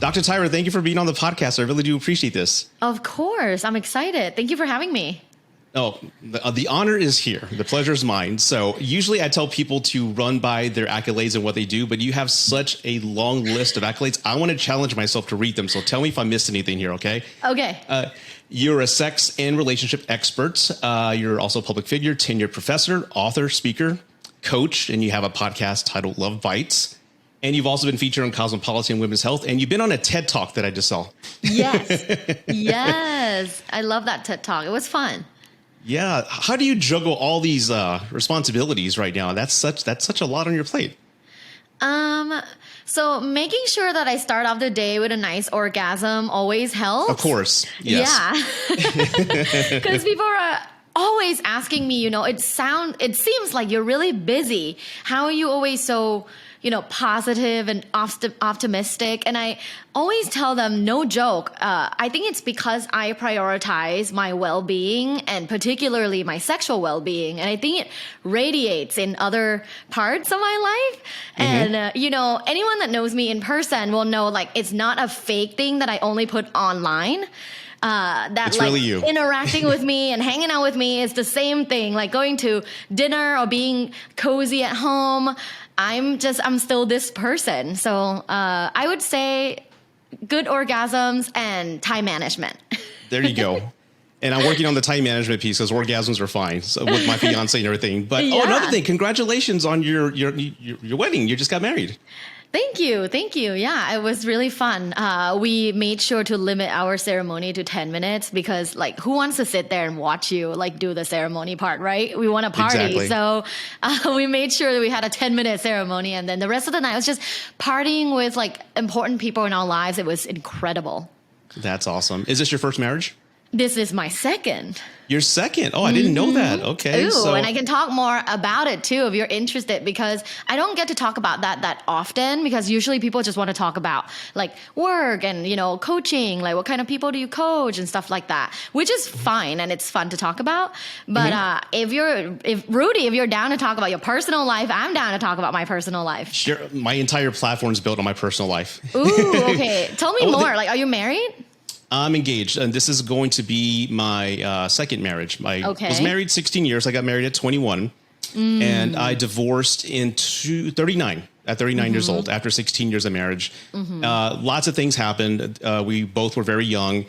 Dr. Tyra, thank you for being on the podcast. I really do appreciate this. Of course. I'm excited. Thank you for having me. Oh, the honor is here. The pleasure is mine. So usually I tell people to run by their accolades and what they do, but you have such a long list of accolades. I want to challenge myself to read them. So tell me if I missed anything here, okay? Okay. You're a sex and relationship expert. You're also a public figure, tenured professor, author, speaker, coach, and you have a podcast titled Love Bites. And you've also been featured on Cosmopolitan Women's Health, and you've been on a TED Talk that I just saw. Yes. Yes. I love that TED Talk. It was fun. Yeah. How do you juggle all these responsibilities right now? That's such a lot on your plate. So making sure that I start off the day with a nice orgasm always helps. Of course. Yes. Yeah. Because people are always asking me, it seems like you're really busy. How are you always so, positive and optimistic? And I always tell them, no joke. I think it's because I prioritize my well-being and particularly my sexual well-being. And I think it radiates in other parts of my life. Mm-hmm. And, anyone that knows me in person will know, it's not a fake thing that I only put online. It's really you. Interacting with me and hanging out with me is the same thing, like going to dinner or being cozy at home. I'm still this person. So I would say good orgasms and time management. There you go. And I'm working on the time management piece because orgasms are fine with my fiance and everything. But another thing, congratulations on your wedding. You just got married. Thank you. Yeah, it was really fun. We made sure to limit our ceremony to 10 minutes because who wants to sit there and watch you do the ceremony part, right? We want to party. Exactly. So we made sure that we had a 10-minute ceremony. And then the rest of the night was just partying with important people in our lives. It was incredible. That's awesome. Is this your first marriage? This is my second. Your second? Oh, I didn't know that. Okay. Ooh, and I can talk more about it too if you're interested because I don't get to talk about that often because usually people just want to talk about work and, coaching, what kind of people do you coach and stuff like that, which is fine and it's fun to talk about. But if you're down to talk about your personal life, I'm down to talk about my personal life. Sure. My entire platform is built on my personal life. Ooh, okay. Tell me more. Are you married? I'm engaged, and this is going to be my second marriage. I was married 16 years. I got married at 21, and I divorced at 39 years old after 16 years of marriage. Lots of things happened. We both were very young,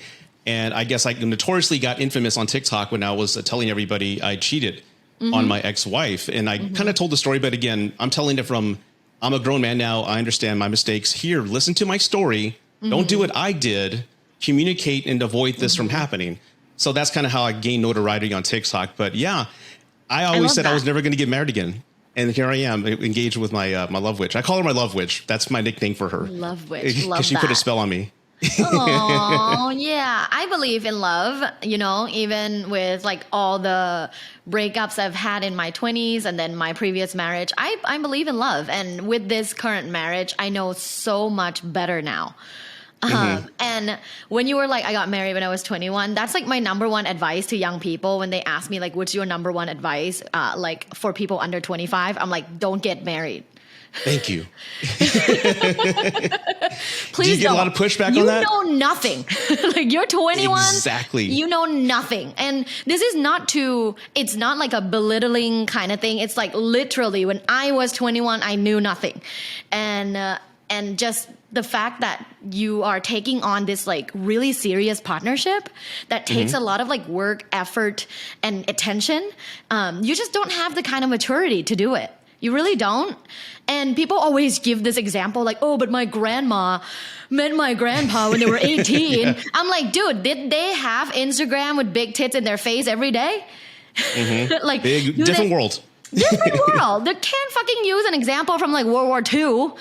and I guess I notoriously got infamous on TikTok when I was telling everybody I cheated on my ex-wife. And I kind of told the story, but again, I'm telling it from, I'm a grown man now. I understand my mistakes. Here, listen to my story. Don't do what I did. Communicate and avoid this from happening. So that's kind of how I gained notoriety on TikTok. But yeah, I always said I was never going to get married again. And here I am engaged with my my love witch. I call her my love witch. That's my nickname for her. Love witch. Love because she put a spell on me. Oh, yeah. I believe in love, even with all the breakups I've had in my 20s and then my previous marriage. I believe in love. And with this current marriage, I know so much better now. And when you were I got married when I was 21, that's my number one advice to young people when they ask me what's your number one advice for people under 25, I'm don't get married. Thank you. Please. Do you get a lot of pushback on that? You know nothing. You're 21. Exactly. You know nothing. And this is it's not a belittling kind of thing. It's literally when I was 21, I knew nothing. And just the fact that you are taking on this really serious partnership that takes a lot of work, effort, and attention, you just don't have the kind of maturity to do it. You really don't. And people always give this example oh, but my grandma met my grandpa when they were 18. I'm dude, did they have Instagram with big tits in their face every day? Big, different world. Different world. They can't fucking use an example from World War II.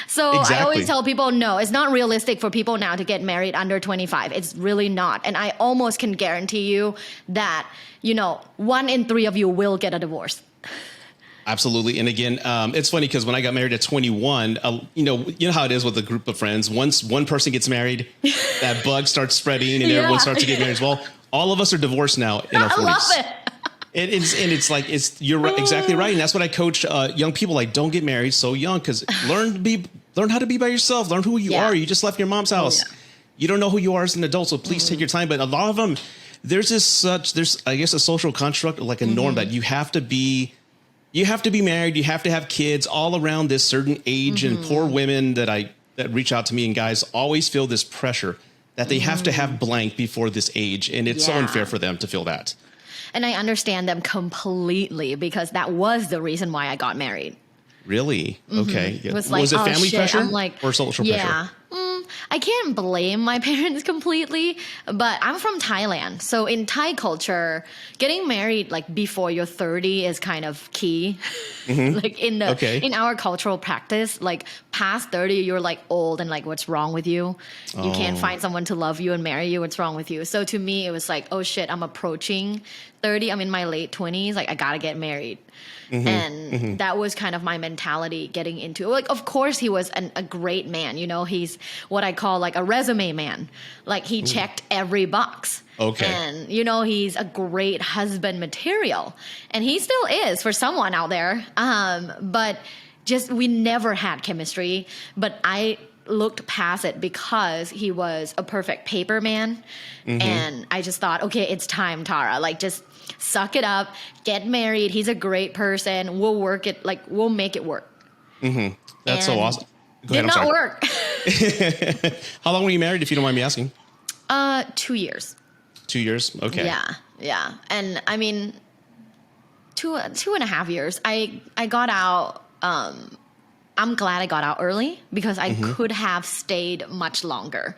So exactly. I always tell people, no, it's not realistic for people now to get married under 25. It's really not. And I almost can guarantee you that, 1 in 3 of you will get a divorce. Absolutely. And again, it's funny because when I got married at 21, you know how it is with a group of friends. Once one person gets married, that bug starts spreading and everyone starts to get married as well. All of us are divorced now in our 40s. I love it. You're exactly right. And that's what I coach young people, don't get married so young, because learn to be Learn how to be by yourself. Learn who you are. You just left your mom's house. You don't know who you are as an adult, so please take your time. But a lot of them, there's I guess a social construct, like a norm that you have to be married, you have to have kids all around this certain age. And poor women that reach out to me and guys always feel this pressure that they have to have blank before this age. And it's so unfair for them to feel that. And I understand them completely because that was the reason why I got married. Really? Okay. Was it family pressure like, or social pressure? I can't blame my parents completely, but I'm from Thailand. So in Thai culture, getting married like before you're 30 is kind of key. Like in our cultural practice, like past 30, you're like old and like, what's wrong with you? You can't find someone to love you and marry you. What's wrong with you? So to me, it was like, oh shit, I'm approaching 30. I'm in my late 20s. Like I gotta get married. And that was kind of my mentality getting into it. Like, of course, he was a great man. You know, he's what I call like a resume man. Like he checked every box. Okay. And, you know, he's a great husband material. And he still is for someone out there. But just we never had chemistry. But I looked past it because he was a perfect paper man. And I just thought, okay, it's time, Tara. Like just suck it up, get married. He's a great person. We'll work it, like we'll make it work. That's so awesome. Did not work. How long were you married, if you don't mind me asking? 2 years. 2 years? Okay. Yeah. And I mean, two and a half years. I got out. I'm glad I got out early because I could have stayed much longer.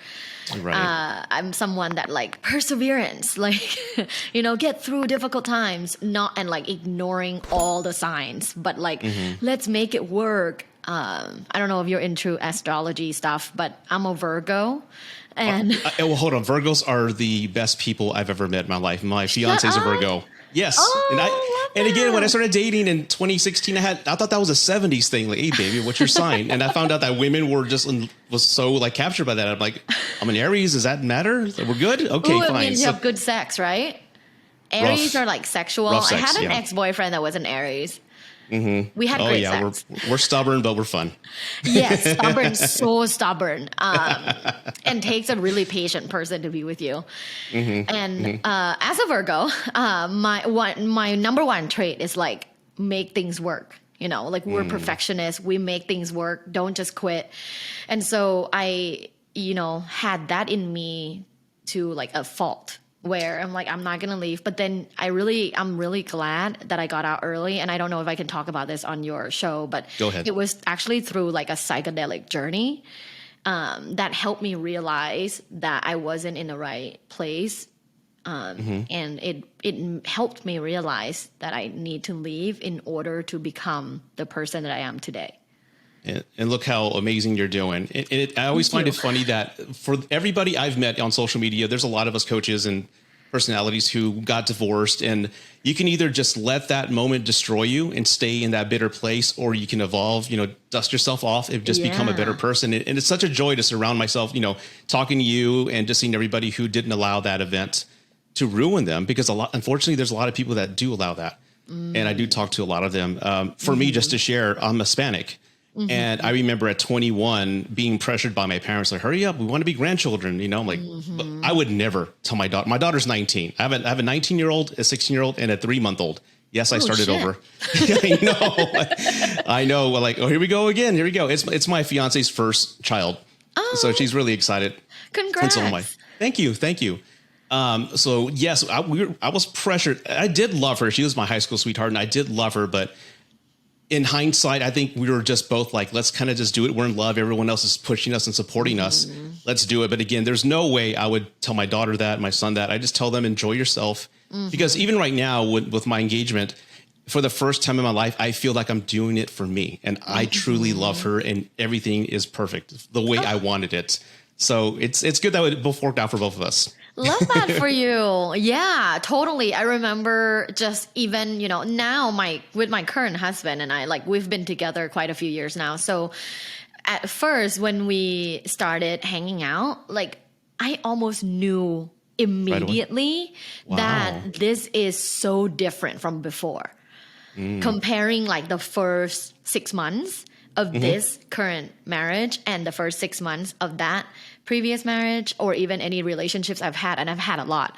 Right. I'm someone that like perseverance, like, you know, get through difficult times, and like ignoring all the signs, but like, let's make it work. I don't know if you're into astrology stuff, but I'm a Virgo. And well, hold on. Virgos are the best people I've ever met in my life. My fiance is a Virgo. Yes. And again, when I started dating in 2016, I thought that was a 70s thing. Like, hey, baby, what's your sign? And I found out that women was so like captured by that. I'm like, I'm an Aries. Does that matter? We're good? Okay, fine. It means you have good sex, right? Aries are like sexual. Rough sex, I had an ex-boyfriend that was an Aries. We had great sex. We're stubborn, but we're fun. Yes, stubborn, so stubborn, and takes a really patient person to be with you. And as a Virgo, my number one trait is like make things work. You know, like we're perfectionists. We make things work. Don't just quit. And so I, you know, had that in me to like a fault. Where I'm like, I'm not going to leave. But then I'm really glad that I got out early. And I don't know if I can talk about this on your show, but go ahead. It was actually through like a psychedelic journey that helped me realize that I wasn't in the right place. And it helped me realize that I need to leave in order to become the person that I am today. And look how amazing you're doing. I always find it funny that for everybody I've met on social media, there's a lot of us coaches and personalities who got divorced, and you can either just let that moment destroy you and stay in that bitter place, or you can evolve, you know, dust yourself off and just become a better person. And it's such a joy to surround myself, you know, talking to you and just seeing everybody who didn't allow that event to ruin them, because unfortunately, there's a lot of people that do allow that. And I do talk to a lot of them. For me, just to share, I'm Hispanic. And I remember at 21 being pressured by my parents, like, hurry up, we want to be grandchildren. You know, I'm like, but I would never tell my daughter. My daughter's 19. I have a 19-year-old, a 16-year-old, and a 3-month-old. Yes, I started over. I know. Well, like, oh, here we go again. Here we go. It's my fiance's first child. So she's really excited. Congrats. Thank you. So yes, I was pressured. I did love her. She was my high school sweetheart, and I did love her, but in hindsight, I think we were just both like, let's kind of just do it. We're in love. Everyone else is pushing us and supporting us. Let's do it. But again, there's no way I would tell my daughter that, my son that. I just tell them, enjoy yourself. Because even right now with my engagement, for the first time in my life, I feel like I'm doing it for me. And I truly love her, and everything is perfect the way I wanted it. So it's good that it both worked out for both of us. Love that for you. Yeah, totally. I remember just even, you know, now with my current husband and I, like, we've been together quite a few years now. So at first when we started hanging out, like I almost knew immediately that this is so different from before. Comparing like the first 6 months of this current marriage and the first 6 months of that previous marriage, or even any relationships I've had, and I've had a lot,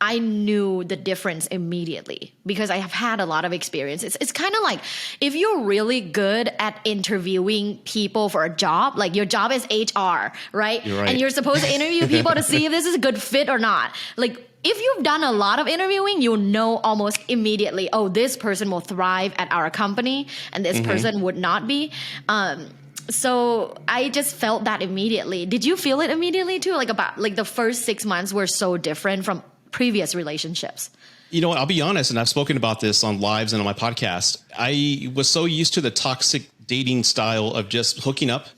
I knew the difference immediately because I have had a lot of experience. It's kind of like if you're really good at interviewing people for a job, like your job is HR, right? You're right. And you're supposed to interview people to see if this is a good fit or not. Like if you've done a lot of interviewing, you'll know almost immediately, oh, this person will thrive at our company and this person would not be. So I just felt that immediately. Did you feel it immediately too? Like the first 6 months were so different from previous relationships. You know what? I'll be honest, and I've spoken about this on lives and on my podcast. I was so used to the toxic dating style of just hooking up.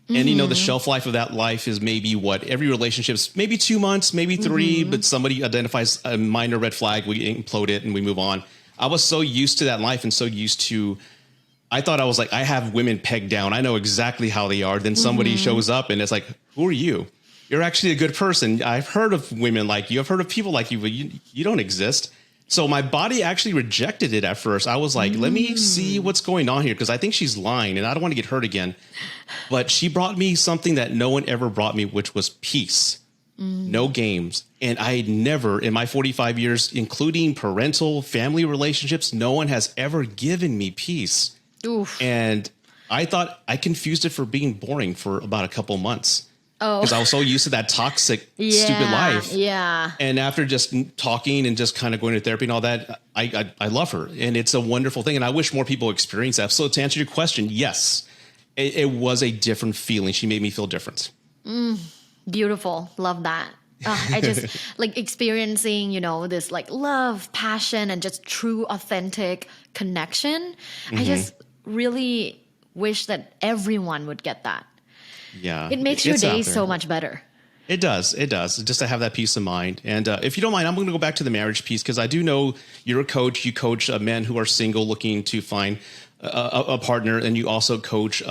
And, you know, the shelf life of that life is maybe every relationship's maybe 2 months, maybe 3, but somebody identifies a minor red flag, we implode it and we move on. I was so used to that life and so used to, I thought I was like, I have women pegged down. I know exactly how they are. Then somebody shows up and it's like, who are you? You're actually a good person. I've heard of women like you. I've heard of people like you, but you don't exist. So my body actually rejected it at first. I was like, let me see what's going on here because I think she's lying and I don't want to get hurt again. But she brought me something that no one ever brought me, which was peace. No games. And I never, in my 45 years, including parental, family relationships, no one has ever given me peace. Oof. And I thought I confused it for being boring for about a couple months. Oh, because I was so used to that toxic, stupid life. Yeah. And after just talking and just kind of going to therapy and all that, I love her. And it's a wonderful thing. And I wish more people experience that. So to answer your question, yes, it was a different feeling. She made me feel different. Beautiful. Love that. I just like experiencing, you know, this like love, passion, and just true, authentic connection. I just really wish that everyone would get that. Yeah. It makes your day so much better. It does. It does. Just to have that peace of mind. And if you don't mind, I'm going to go back to the marriage piece because I do know you're a coach. You coach men who are single looking to find a partner. And you also coach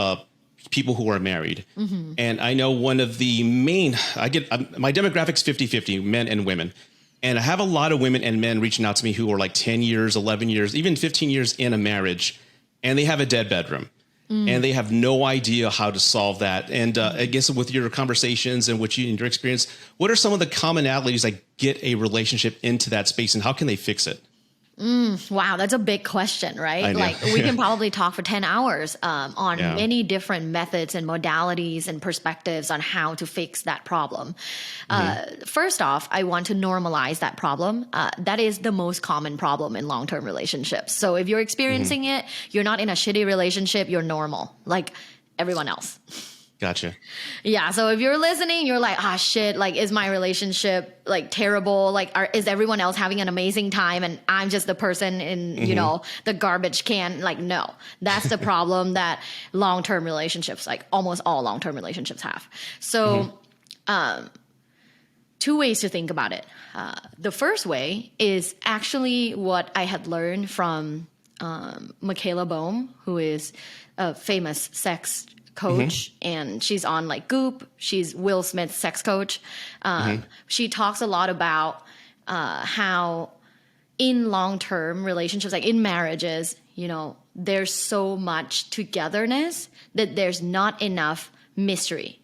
people who are married. And I know one of the main, my demographic's 50-50, men and women. And I have a lot of women and men reaching out to me who are like 10 years, 11 years, even 15 years in a marriage. And they have a dead bedroom. And they have no idea how to solve that. And I guess with your conversations and your experience, what are some of the commonalities that get a relationship into that space and how can they fix it? Wow, that's a big question, right? Like we can probably talk for 10 hours on many different methods and modalities and perspectives on how to fix that problem. First off, I want to normalize that problem. That is the most common problem in long-term relationships. So if you're experiencing it, you're not in a shitty relationship, you're normal, like everyone else. Gotcha. Yeah. So if you're listening, you're like, shit, like, is my relationship like terrible? Like, is everyone else having an amazing time and I'm just the person in, you know, the garbage can? Like, no, that's the problem that long-term relationships, like almost all long-term relationships have. So, two ways to think about it. The first way is actually what I had learned from Michaela Boehm, who is a famous sex coach, and she's on like Goop. She's Will Smith's sex coach. She talks a lot about how in long-term relationships, like in marriages, you know, there's so much togetherness that there's not enough mystery.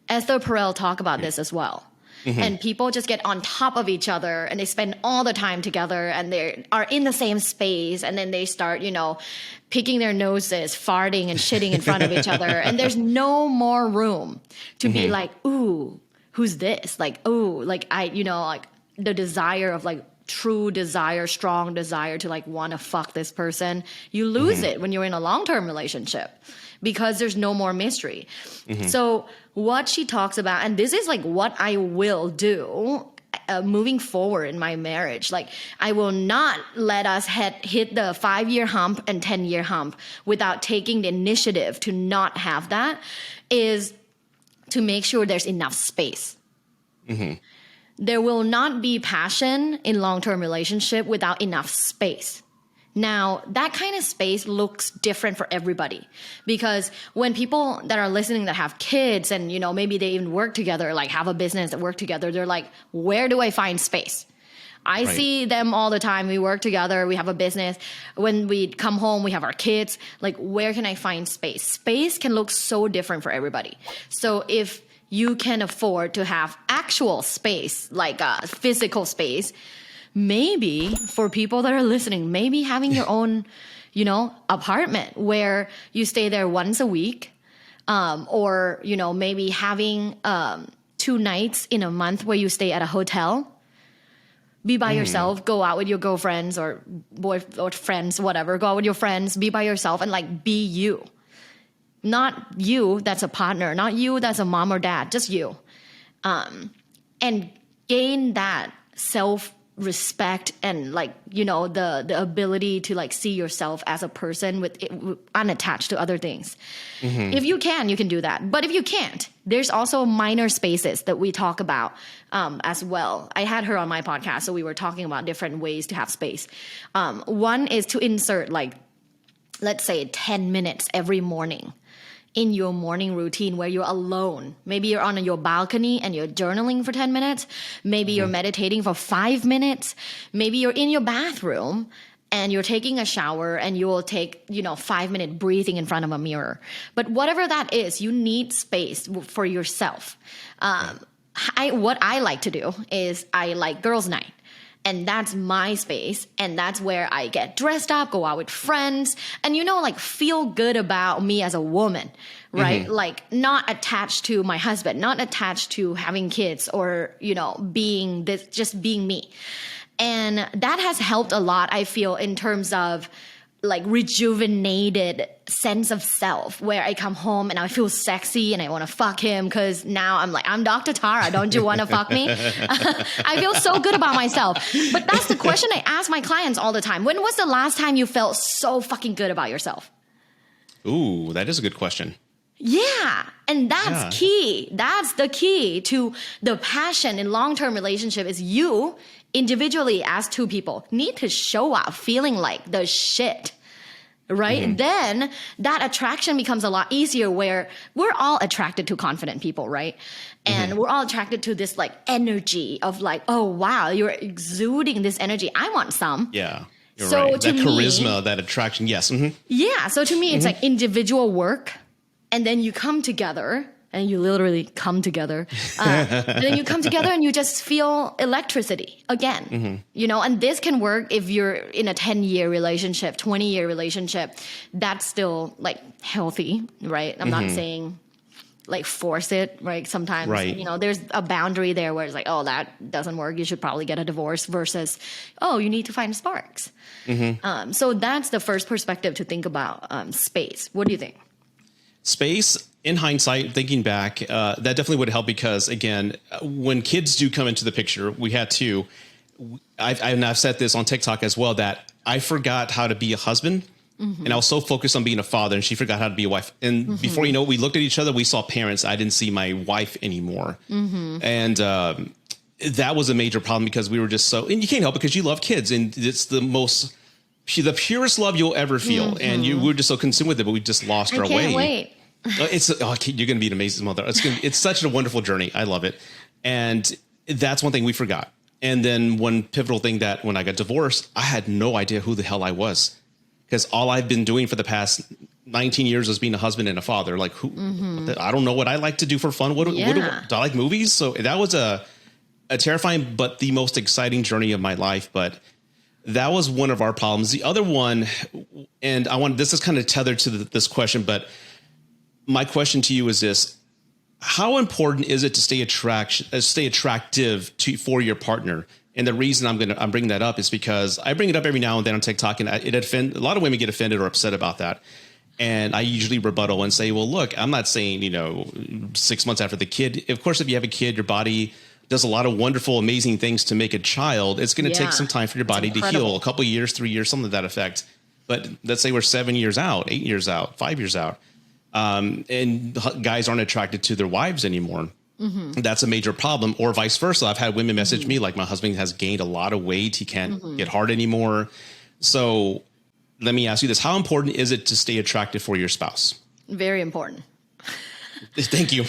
Esther Perel talked about this as well. And people just get on top of each other and they spend all the time together and they are in the same space. And then they start, you know, picking their noses, farting and shitting in front of each other. And there's no more room to be like, ooh, who's this? Like, ooh, like like the desire of like true desire, strong desire to like want to fuck this person. You lose it when you're in a long-term relationship because there's no more mystery. So what she talks about, and this is like what I will do moving forward in my marriage. Like I will not let us hit the 5-year hump and 10-year hump without taking the initiative to not have that, is to make sure there's enough space. There will not be passion in long-term relationship without enough space. Now, that kind of space looks different for everybody because when people that are listening that have kids and, you know, maybe they even work together, like have a business that work together, they're like, where do I find space? I see them all the time. We work together. We have a business. When we come home, we have our kids. Like, where can I find space? Space can look so different for everybody. So if you can afford to have actual space, like a physical space, maybe for people that are listening, maybe having your own, you know, apartment where you stay there once a week, or, you know, maybe having 2 nights in a month where you stay at a hotel. Be by yourself, go out with your girlfriends or or friends, whatever. Go out with your friends, be by yourself, and like be you. Not you that's a partner, not you that's a mom or dad, just you. And gain that self-respect and like, you know, the ability to like see yourself as a person with unattached to other things. If you can do that. But if you can't, there's also minor spaces that we talk about as well. I had her on my podcast, so we were talking about different ways to have space. One is to insert like, let's say 10 minutes every morning in your morning routine where you're alone. Maybe you're on your balcony and you're journaling for 10 minutes. Maybe you're meditating for 5 minutes. Maybe you're in your bathroom and you're taking a shower and you will take, you know, 5-minute breathing in front of a mirror. But whatever that is, you need space for yourself. What I like to do is I like girls' night. And that's my space. And that's where I get dressed up, go out with friends, and, you know, like feel good about me as a woman, right? Like not attached to my husband, not attached to having kids or, you know, being this, just being me. And that has helped a lot, I feel, in terms of like rejuvenated sense of self, where I come home and I feel sexy and I want to fuck him because now I'm like, I'm Dr. Tara. Don't you want to fuck me? I feel so good about myself. But that's the question I ask my clients all the time. When was the last time you felt so fucking good about yourself? Ooh, that is a good question. Yeah. And that's key. That's the key to the passion in long-term relationship is you individually as 2 people need to show up feeling like the shit. Right? Then that attraction becomes a lot easier where we're all attracted to confident people, right? And we're all attracted to this like energy of like, oh, wow, you're exuding this energy. I want some. Yeah. You're right. That charisma, that attraction. Yes. Yeah. So to me, it's like individual work. And then you come together and you literally come together. And then you come together and you just feel electricity again, you know, and this can work if you're in a 10-year relationship, 20-year relationship. That's still like healthy, right? I'm not saying like force it, right? Sometimes, you know, there's a boundary there where it's like, oh, that doesn't work. You should probably get a divorce versus, oh, you need to find sparks. So that's the first perspective to think about space. What do you think? Space, in hindsight, thinking back, that definitely would help because, again, when kids do come into the picture, we had to, I've said this on TikTok as well, that I forgot how to be a husband. And I was so focused on being a father, and she forgot how to be a wife. And before you know it, we looked at each other, we saw parents. I didn't see my wife anymore. And that was a major problem because we were just so, and you can't help it because you love kids, and it's the purest love you'll ever feel. And we were just so consumed with it, but we just lost our way. I can't wait. You're going to be an amazing mother. It's such a wonderful journey. I love it. And that's one thing we forgot. And then one pivotal thing that when I got divorced, I had no idea who the hell I was because all I've been doing for the past 19 years was being a husband and a father. Like I don't know what I like to do for fun. Do I like movies? So that was a terrifying, but the most exciting journey of my life. But that was one of our problems. The other one, and this is kind of tethered to this question, but my question to you is this: how important is it to stay attractive for your partner? And the reason I'm bringing that up is because I bring it up every now and then on TikTok, and a lot of women get offended or upset about that. And I usually rebuttal and say, well, look, I'm not saying, 6 months after the kid. Of course, if you have a kid, your body does a lot of wonderful, amazing things to make a child. It's going to take some time for your body to heal, a couple of years, 3 years, something to that effect. But let's say we're 7 years out, 8 years out, 5 years out. And guys aren't attracted to their wives anymore. That's a major problem, or vice versa. I've had women message me like, my husband has gained a lot of weight. He can't get hard anymore. So let me ask you this. How important is it to stay attractive for your spouse? Very important. Thank you.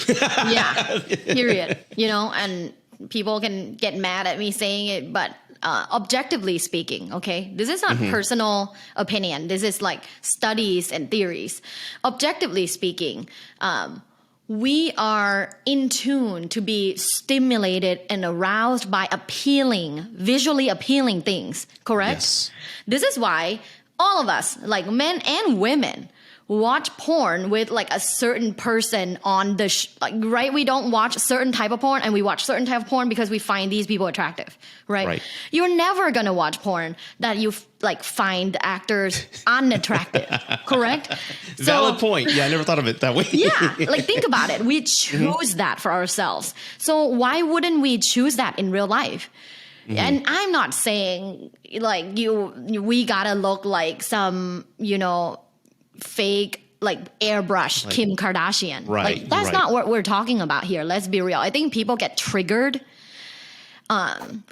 Yeah, period. And people can get mad at me saying it, but objectively speaking, okay, this is not personal opinion. This is like studies and theories. Objectively speaking, we are in tune to be stimulated and aroused by visually appealing things, correct? Yes. This is why all of us, like men and women, watch porn with like a certain person on the right? We don't watch a certain type of porn, and we watch certain type of porn because we find these people attractive, right? You're never gonna watch porn that you like find the actors unattractive, correct? Valid point. Yeah, I never thought of it that way. Yeah, like think about it. We choose that for ourselves. So why wouldn't we choose that in real life? And I'm not saying like we gotta look like some, fake like airbrush Kim Kardashian. Right. Like that's not what we're talking about here. Let's be real. I think people get triggered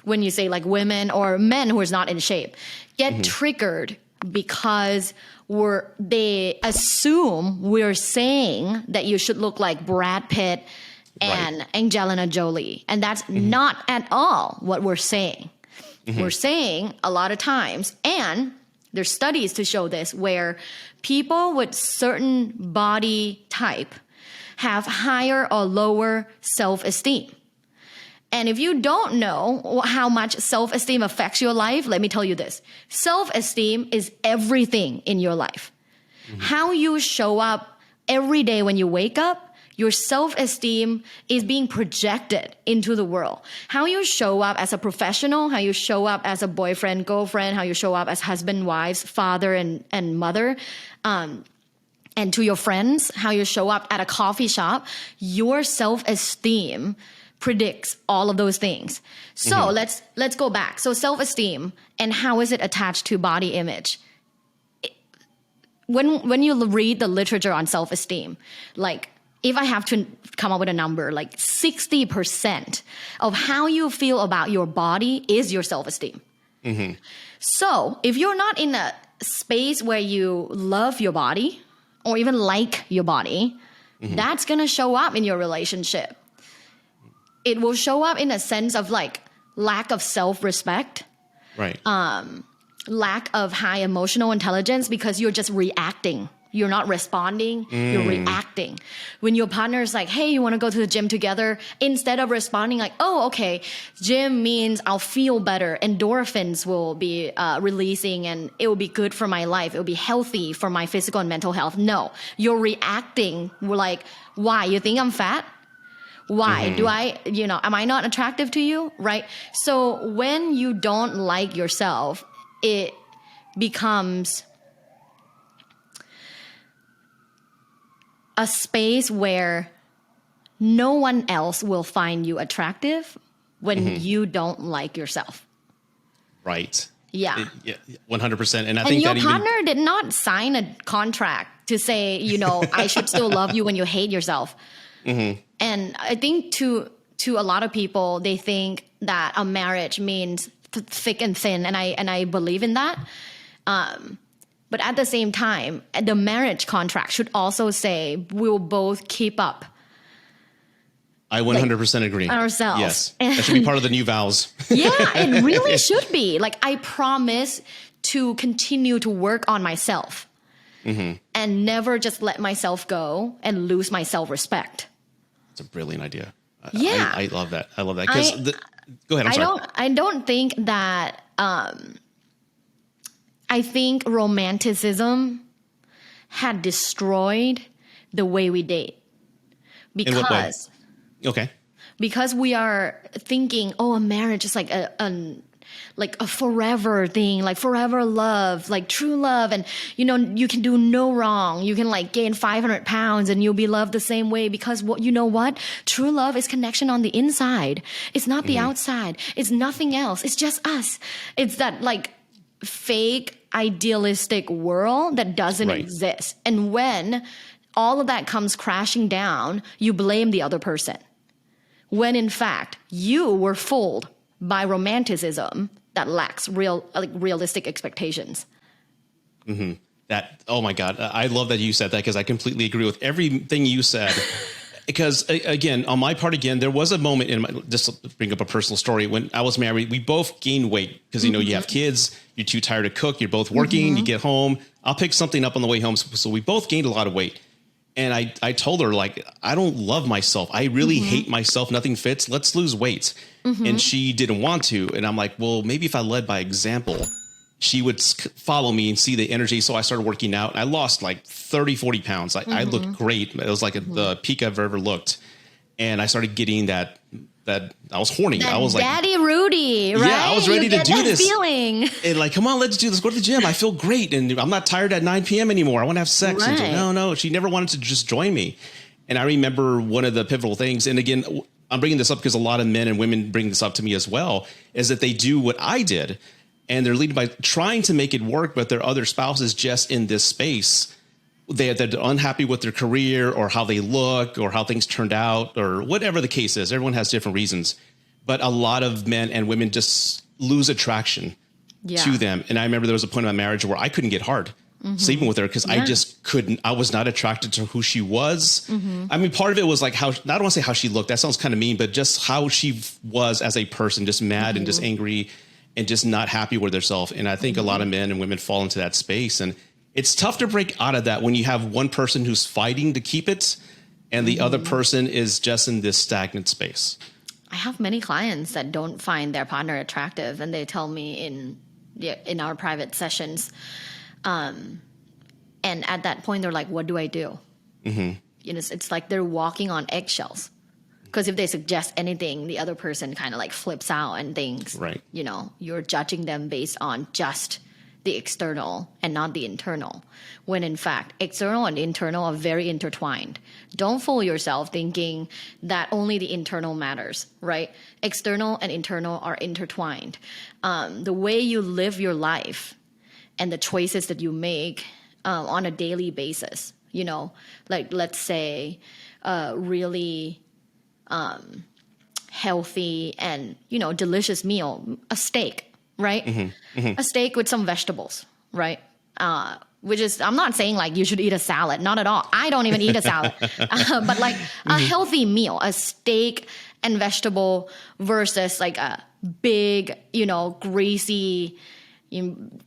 when you say like women or men who is not in shape get triggered because they assume we're saying that you should look like Brad Pitt and Angelina Jolie. And that's not at all what we're saying. We're saying a lot of times, and there's studies to show this, where people with certain body type have higher or lower self-esteem. And if you don't know how much self-esteem affects your life, let me tell you this. Self-esteem is everything in your life. How you show up every day when you wake up, your self-esteem is being projected into the world. How you show up as a professional, how you show up as a boyfriend, girlfriend, how you show up as husband, wives, father, and mother, and to your friends, how you show up at a coffee shop, your self-esteem predicts all of those things. So let's go back. So self-esteem, and how is it attached to body image? When you read the literature on self-esteem, like if I have to come up with a number, like 60% of how you feel about your body is your self-esteem. So if you're not in a space where you love your body or even like your body, that's going to show up in your relationship. It will show up in a sense of like lack of self-respect. Right. Lack of high emotional intelligence because you're just reacting. You're not responding, you're reacting. When your partner is like, hey, you want to go to the gym together? Instead of responding like, oh, okay, gym means I'll feel better. Endorphins will be releasing and it will be good for my life. It will be healthy for my physical and mental health. No, you're reacting like, why? You think I'm fat? Why? Do I, am I not attractive to you? Right? So when you don't like yourself, it becomes a space where no one else will find you attractive when you don't like yourself. Right. Yeah. 100%. And I and think your that partner did not sign a contract to say, I should still love you when you hate yourself. And I think to a lot of people, they think that a marriage means thick and thin. And I believe in that. But at the same time, the marriage contract should also say we'll both keep up. I 100% agree. Ourselves. Yes. That should be part of the new vows. Yeah, it really should be. Like, I promise to continue to work on myself and never just let myself go and lose my self-respect. It's a brilliant idea. Yeah. I love that. I love that. Go ahead. I'm sorry. I don't think that... I think romanticism had destroyed the way we date. In what way? Okay. Because we are thinking, a marriage is like a forever thing, like forever love, like true love. And, you can do no wrong. You can like gain 500 pounds and you'll be loved the same way because what? True love is connection on the inside. It's not the outside. It's nothing else. It's just us. It's that like fake idealistic world that doesn't exist. And when all of that comes crashing down, you blame the other person. When in fact, you were fooled by romanticism that lacks realistic expectations. That, oh my God. I love that you said that because I completely agree with everything you said. Because again, on my part, there was a moment just to bring up a personal story. When I was married, we both gained weight because, you have kids, you're too tired to cook, you're both working, you get home, I'll pick something up on the way home. So we both gained a lot of weight. And I told her, like, I don't love myself. I really hate myself. Nothing fits. Let's lose weight. And she didn't want to. And I'm like, well, maybe if I led by example, she would follow me and see the energy. So I started working out. I lost like 30, 40 pounds. I looked great. It was like the peak I've ever looked. And I started getting that I was horny. I was like, Daddy Rudy, right? Yeah, I was ready to do this. Feeling. And like, come on, let's do this. Go to the gym. I feel great. And I'm not tired at 9 p.m. anymore. I want to have sex. Right. And no, she never wanted to just join me. And I remember one of the pivotal things. And again, I'm bringing this up because a lot of men and women bring this up to me as well, is that they do what I did. And they're leading by trying to make it work, but their other spouse is just in this space. They're unhappy with their career or how they look or how things turned out or whatever the case is. Everyone has different reasons. But a lot of men and women just lose attraction to them. And I remember there was a point in my marriage where I couldn't get hard sleeping with her because I just couldn't. I was not attracted to who she was. I mean, part of it was like I don't want to say how she looked. That sounds kind of mean, but just how she was as a person, just mad and just angry and just not happy with herself. And I think a lot of men and women fall into that space. And it's tough to break out of that when you have one person who's fighting to keep it and the other person is just in this stagnant space. I have many clients that don't find their partner attractive, and they tell me in our private sessions, and at that point they're like, "What do I do?" It's like they're walking on eggshells. Because if they suggest anything, the other person kind of like flips out and thinks, right, you're judging them based on just the external and not the internal. When in fact, external and internal are very intertwined. Don't fool yourself thinking that only the internal matters, right? External and internal are intertwined. The way you live your life and the choices that you make on a daily basis, like let's say really healthy and, delicious meal, a steak, right? A steak with some vegetables, right? Which is, I'm not saying like you should eat a salad, not at all. I don't even eat a salad, but like a healthy meal, a steak and vegetable versus like a big, greasy,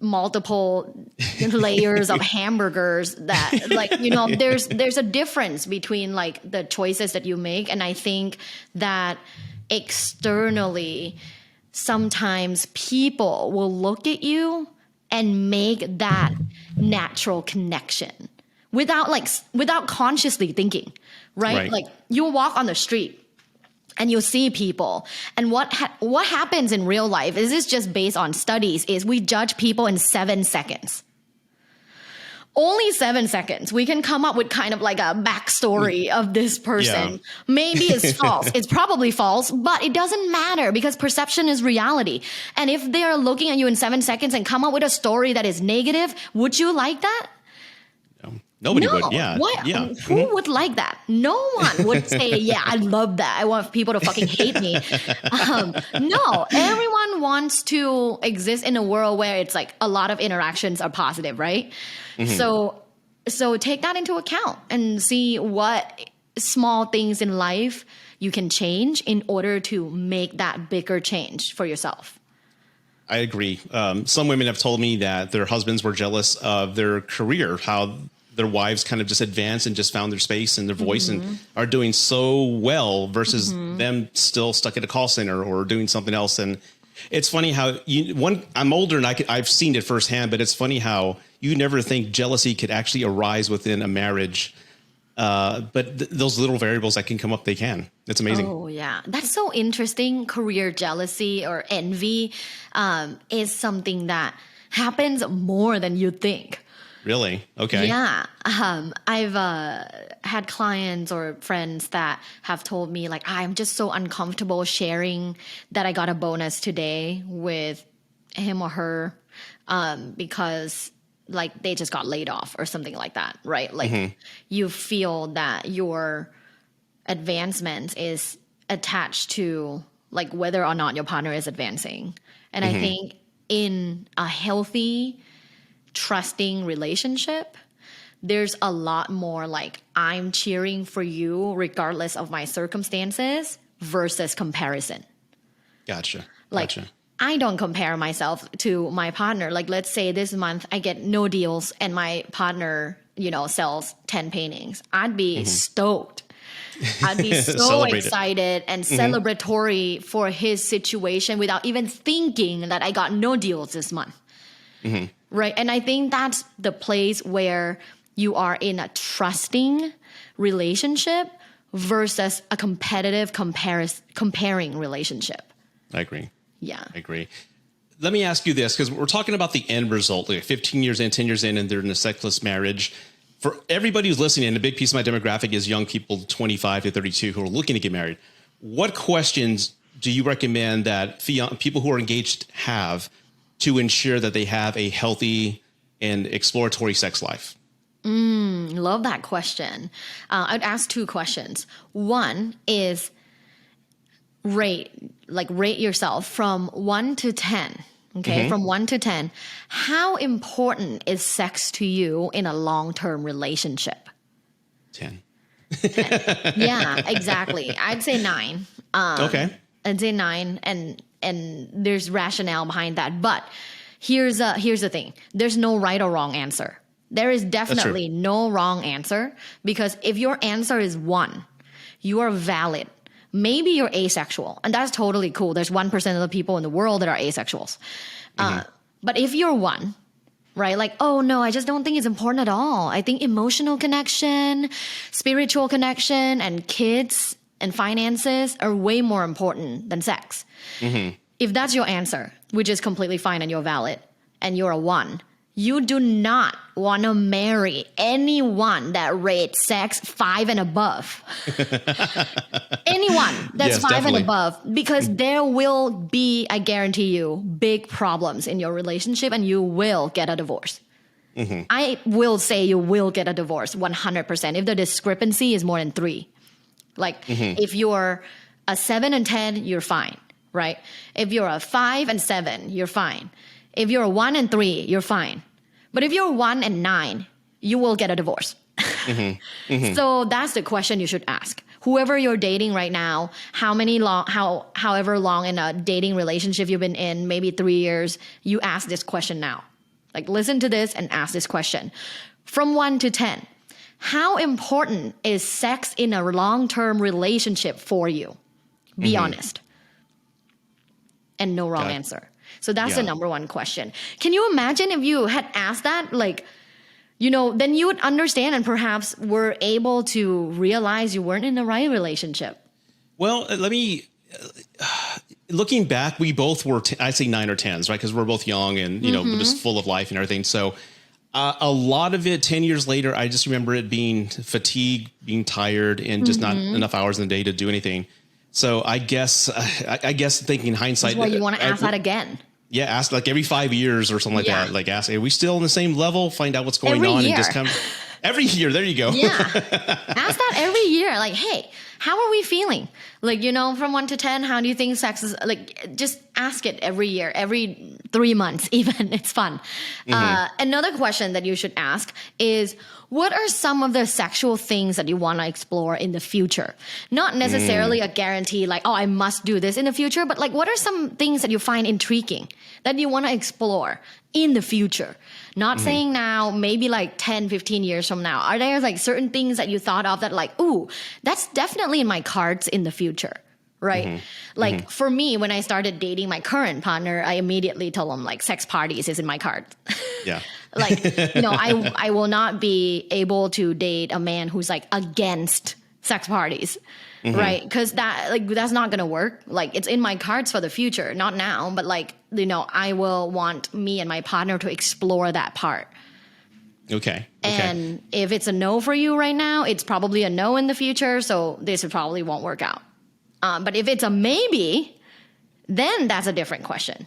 multiple layers of hamburgers that like, there's a difference between like the choices that you make. And I think that externally, sometimes people will look at you and make that natural connection without consciously thinking, right? Like you'll walk on the street and you'll see people, and what happens in real life is this just based on studies is we judge people in 7 seconds. Only 7 seconds. We can come up with kind of like a backstory of this person. Yeah. Maybe it's false. It's probably false, but it doesn't matter because perception is reality. And if they're looking at you in 7 seconds and come up with a story that is negative, would you like that? Nobody would. Yeah. What? Yeah. Who would like that? No one would say, yeah, I love that. I want people to fucking hate me. No, everyone wants to exist in a world where it's like a lot of interactions are positive, right? So take that into account and see what small things in life you can change in order to make that bigger change for yourself. I agree. Some women have told me that their husbands were jealous of their career, how their wives kind of just advanced and just found their space and their voice and are doing so well versus them still stuck at a call center or doing something else. And it's funny how I'm older and I've seen it firsthand, but it's funny how you never think jealousy could actually arise within a marriage. But those little variables that can come up, they can. It's amazing. Oh, yeah. That's so interesting. Career jealousy or envy is something that happens more than you think. Really? Okay. Yeah. I've had clients or friends that have told me like, I'm just so uncomfortable sharing that I got a bonus today with him or her because like they just got laid off or something like that, right? Like you feel that your advancement is attached to like whether or not your partner is advancing. And I think in a healthy, trusting relationship, there's a lot more like I'm cheering for you regardless of my circumstances versus comparison. Gotcha. Like, I don't compare myself to my partner. Like, let's say this month I get no deals and my partner, sells 10 paintings. I'd be stoked. I'd be so excited and celebratory for his situation without even thinking that I got no deals this month. Right. And I think that's the place where you are in a trusting relationship versus a competitive comparing relationship. I agree. Yeah. I agree. Let me ask you this, because we're talking about the end result, like 15 years in, 10 years in, and they're in a sexless marriage. For everybody who's listening, and a big piece of my demographic is young people 25 to 32 who are looking to get married. What questions do you recommend that people who are engaged have to ensure that they have a healthy and exploratory sex life? Love that question. I'd ask two questions. One is rate yourself from 1 to 10. Okay. From 1 to 10. How important is sex to you in a long-term relationship? 10. 10. Yeah, exactly. I'd say 9. Okay. I'd say 9 and there's rationale behind that. But here's the thing. There's no right or wrong answer. There is definitely no wrong answer, because if your answer is 1, you are valid. Maybe you're asexual, and that's totally cool. There's 1% of the people in the world that are asexuals. But if you're 1, right? Like, oh no, I just don't think it's important at all. I think emotional connection, spiritual connection, and kids and finances are way more important than sex. If that's your answer, which is completely fine and you're valid, and you're a 1, you do not want to marry anyone that rates sex 5 and above. Anyone that's 5 definitely. and above, because there will be, I guarantee you, big problems in your relationship and you will get a divorce. I will say you will get a divorce 100% if the discrepancy is more than 3. Like if you're a 7 and 10, you're fine, right? If you're a 5 and 7, you're fine. If you're a 1 and 3, you're fine. But if you're 1 and 9, you will get a divorce. So that's the question you should ask. Whoever you're dating right now, however long in a dating relationship you've been in, maybe 3 years, you ask this question now. Like, listen to this and ask this question. From 1 to 10, how important is sex in a long-term relationship for you? Be honest. And no wrong answer. So that's the number 1 question. Can you imagine if you had asked that, like, then you would understand and perhaps were able to realize you weren't in the right relationship. Well, looking back, we both were, I'd say 9 or 10s, right? Because we're both young and, just full of life and everything. So a lot of it, 10 years later, I just remember it being fatigue, being tired, and just not enough hours in the day to do anything. So I guess thinking in hindsight. That's why you want to ask that again. Yeah, ask like every 5 years or something like that. Like ask, are we still on the same level? Find out what's going every on year. And just come every year. There you go. Yeah. Ask that every year. Like, hey, how are we feeling? Like, from 1 to 10, how do you think sex is like? Just ask it every year, every 3 months, even. It's fun. Another question that you should ask is, what are some of the sexual things that you want to explore in the future? Not necessarily a guarantee like, oh, I must do this in the future, but like, what are some things that you find intriguing that you want to explore in the future? Not saying now, maybe like 10, 15 years from now. Are there like certain things that you thought of that like, ooh, that's definitely in my cards in the future? Right? Like for me, when I started dating my current partner, I immediately told him like sex parties is in my cards. Yeah. Like, I will not be able to date a man who's like against sex parties. Right? Because that's not going to work. Like, it's in my cards for the future, not now, but like, I will want me and my partner to explore that part. Okay. And if it's a no for you right now, it's probably a no in the future. So this probably won't work out. But if it's a maybe, then that's a different question.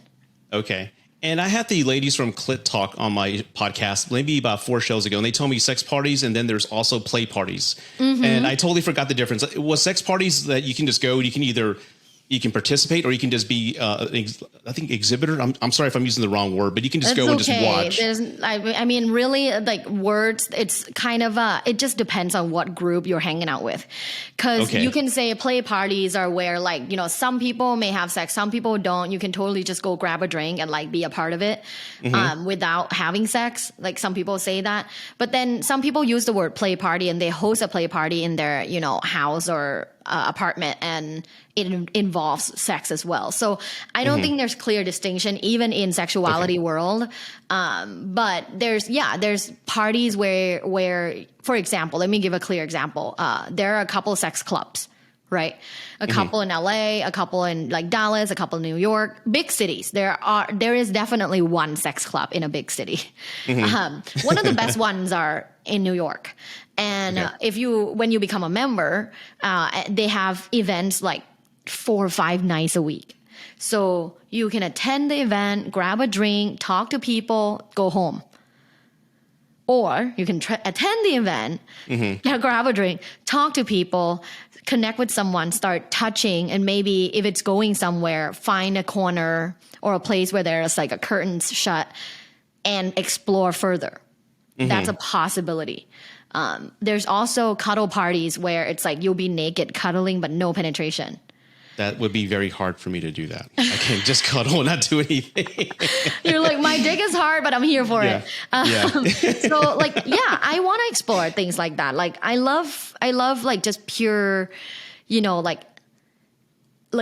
Okay. And I had the ladies from Clit Talk on my podcast maybe about 4 shows ago, and they told me sex parties, and then there's also play parties. And I totally forgot the difference. It was sex parties that you can just go, you can either you can participate, or you can just be, I think exhibitor. I'm sorry if I'm using the wrong word, but you can just go and just watch. I mean, really, like words, it's kind of, it just depends on what group you're hanging out with. Because you can say play parties are where, like, you know, some people may have sex, some people don't. You can totally just go grab a drink and like be a part of it without having sex. Like some people say that. But then some people use the word play party and they host a play party in their, you know, house or apartment, and it involves sex as well. So I don't think there's clear distinction even in sexuality world. But there's parties where, for example, let me give a clear example. There are a couple sex clubs, right? A couple in LA, a couple in like Dallas, a couple in New York, big cities. There is definitely one sex club in a big city. One of the best ones are in New York. And when you become a member, they have events like 4 or 5 nights a week. So you can attend the event, grab a drink, talk to people, go home. Or you can attend the event, grab a drink, talk to people, connect with someone, start touching, and maybe if it's going somewhere, find a corner or a place where there's like a curtains shut and explore further. That's a possibility. There's also cuddle parties where it's like you'll be naked cuddling, but no penetration. That would be very hard for me to do that. I can't just cuddle and not do anything. You're like, my dick is hard, but I'm here for it. So like, I want to explore things like that. Like I love like just pure, you know, like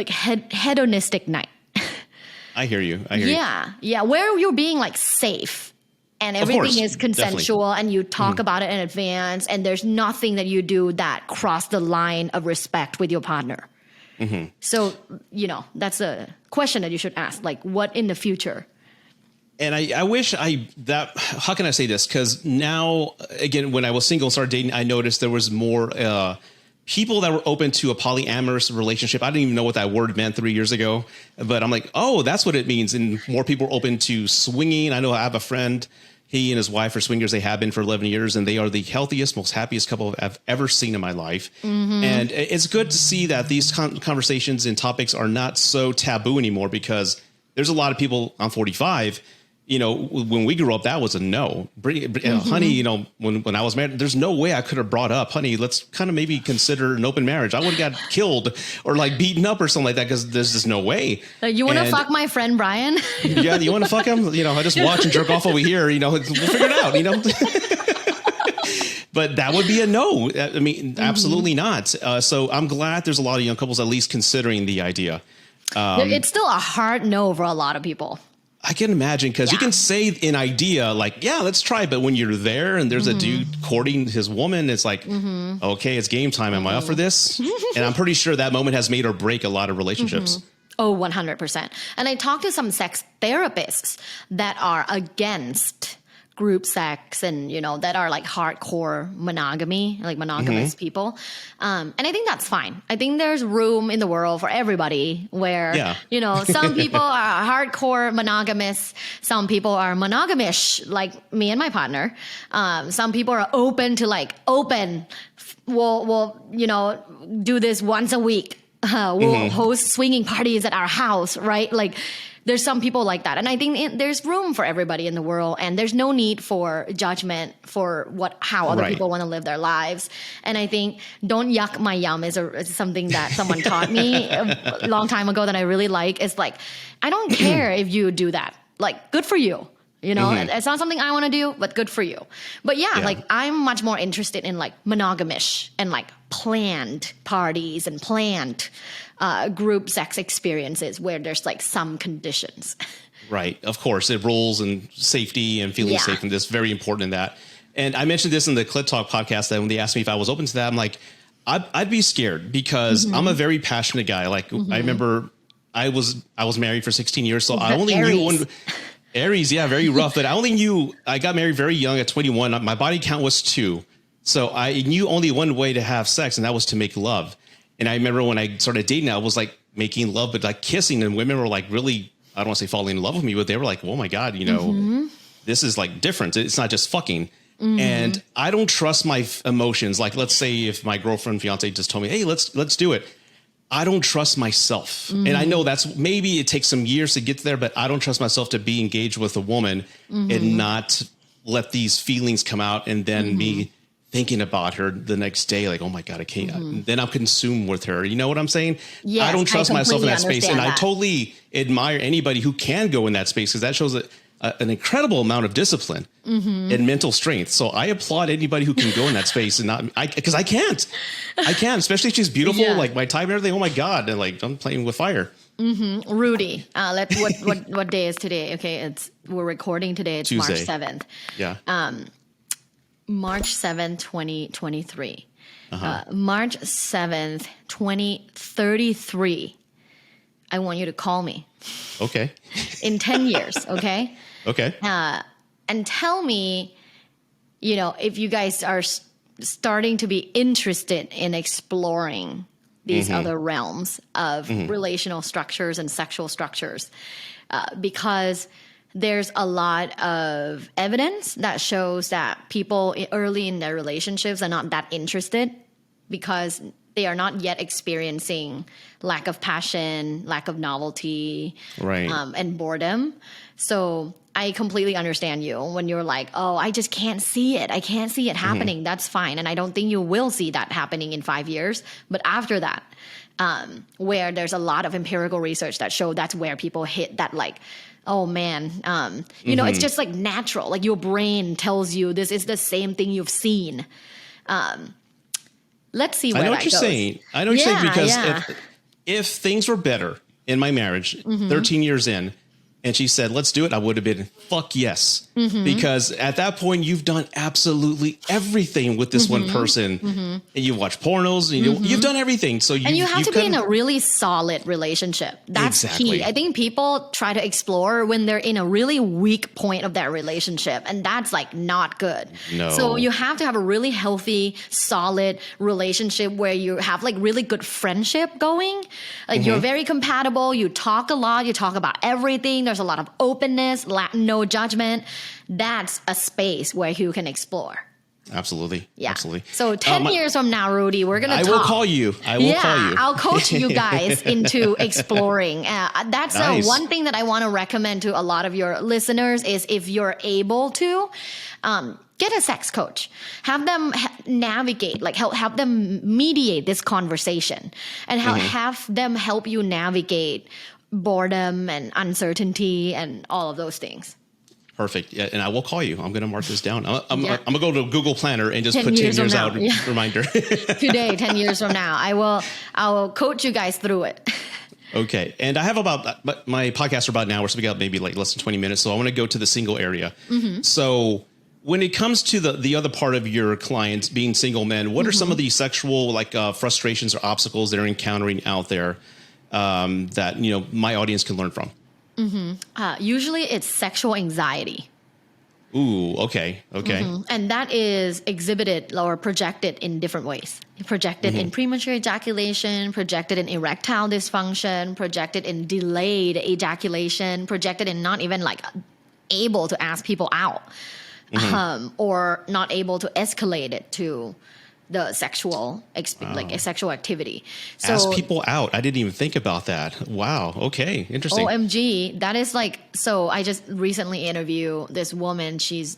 hedonistic night. I hear you. Yeah. Where you're being like safe. And everything is consensual, and you talk about it in advance, and there's nothing that you do that cross the line of respect with your partner. So, you know, that's a question that you should ask, like what in the future? And I wish how can I say this? Because now, again, when I was single and started dating, I noticed there was more people that were open to a polyamorous relationship. I didn't even know what that word meant 3 years ago, but I'm like, oh, that's what it means. And more people are open to swinging. I know I have a friend. He and his wife are swingers. They have been for 11 years, and they are the healthiest, most happiest couple I've ever seen in my life. And it's good to see that these conversations and topics are not so taboo anymore, because there's a lot of people, I'm 45, you know, when we grew up, that was a no. Honey, you know, when I was married, there's no way I could have brought up, honey, let's kind of maybe consider an open marriage. I would have got killed or like beaten up or something like that, because there's just no way. You want to fuck my friend Brian? Yeah, you want to fuck him? You know, I just watch and jerk off over here. You know, we'll figure it out, you know. But that would be a no. I mean, absolutely not. So I'm glad there's a lot of young couples at least considering the idea. It's still a hard no for a lot of people. I can imagine, because you can say an idea like, yeah, let's try. But when you're there and there's a dude courting his woman, it's like, okay, it's game time. Am I up for this? And I'm pretty sure that moment has made or break a lot of relationships. Oh, 100%. And I talked to some sex therapists that are against group sex and, you know, that are like hardcore monogamy, like monogamous people. And I think that's fine. I think there's room in the world for everybody where, you know, some people are hardcore monogamous. Some people are monogamish, like me and my partner. Some people are open to like we'll, you know, do this once a week. We'll host swinging parties at our house, right? Like, there's some people like that. And I think there's room for everybody in the world, and there's no need for judgment for how other people want to live their lives. And I think don't yuck my yum is something that someone taught me a long time ago that I really like. It's like, I don't care if you do that. Like, good for you. You know, it's not something I want to do, but good for you. But like I'm much more interested in like monogamish and like planned parties and planned group sex experiences where there's like some conditions. Right. Of course, it rules and safety and feeling safe, and that's very important in that. And I mentioned this in the Clit Talk podcast that when they asked me if I was open to that, I'm like, I'd be scared, because I'm a very passionate guy. Like I remember I was married for 16 years, so I only knew one. Aries, very rough. But I got married very young at 21. My body count was 2. So I knew only one way to have sex, and that was to make love. And I remember when I started dating, I was like making love, but like kissing, and women were like really, I don't want to say falling in love with me, but they were like, oh my God, you know, this is like different. It's not just fucking. And I don't trust my emotions. Like, let's say if my girlfriend, fiance just told me, hey, let's do it. I don't trust myself. And I know that's maybe it takes some years to get there, but I don't trust myself to be engaged with a woman and not let these feelings come out and then me thinking about her the next day, like, oh my God, I can't. Then I'm consumed with her. You know what I'm saying? Yes, I don't trust myself in that space. And that. I totally admire anybody who can go in that space because that shows an incredible amount of discipline and mental strength. So I applaud anybody who can go in that space and not, because I can't, especially if she's beautiful, like my type and everything. Oh my God. And like, I'm playing with fire. Rudy, what day is today? Okay. We're recording today. It's Tuesday. March 7th. Yeah. March 7th, 2023. March 7th, 2033. I want you to call me. Okay. In 10 years. Okay. Okay. And tell me, if you guys are starting to be interested in exploring these other realms of relational structures and sexual structures, because there's a lot of evidence that shows that people early in their relationships are not that interested because they are not yet experiencing lack of passion, lack of novelty, right. And boredom. So I completely understand you when you're like, oh, I just can't see it. I can't see it happening. That's fine. And I don't think you will see that happening in 5 years. But after that, where there's a lot of empirical research that show that's where people hit that like, oh man, it's just like natural. Like your brain tells you this is the same thing you've seen. Let's see where that goes. I know what you're saying. I know what you're saying because if things were better in my marriage, 13 years in, and she said, let's do it, I would have been, fuck yes. Because at that point, you've done absolutely everything with this one person. And you watch pornos, and you've done everything. So you have to be in a really solid relationship. That's key. I think people try to explore when they're in a really weak point of their relationship. And that's like not good. No. So you have to have a really healthy, solid relationship where you have like really good friendship going. Like you're very compatible. You talk a lot. You talk about everything. There's a lot of openness, no judgment. That's a space where you can explore. Absolutely. Yeah. Absolutely. So 10 years from now, Rudy, we're going to talk. I will call you. I'll coach you guys into exploring. That's nice. One thing that I want to recommend to a lot of your listeners is if you're able to, get a sex coach. Have them navigate, like help them mediate this conversation and have them help you navigate boredom and uncertainty and all of those things. Perfect. Yeah, and I will call you. I'm going to mark this down. I'm going to go to Google Planner and just put 10 years out reminder. Today, 10 years from now, I will coach you guys through it. Okay. And I have my podcasts are about an hour, so we got maybe like less than 20 minutes. So I want to go to the single area. So when it comes to the other part of your clients being single men, what are some of the sexual frustrations or obstacles they're encountering out there that my audience can learn from? Usually it's sexual anxiety. Ooh, okay. And that is exhibited or projected in different ways. Projected in premature ejaculation, projected in erectile dysfunction, projected in delayed ejaculation, projected in not even like able to ask people out, or not able to escalate it to the sexual, like a sexual activity. So ask people out. I didn't even think about that. Wow. Okay. Interesting. OMG. That is like, so I just recently interviewed this woman. She's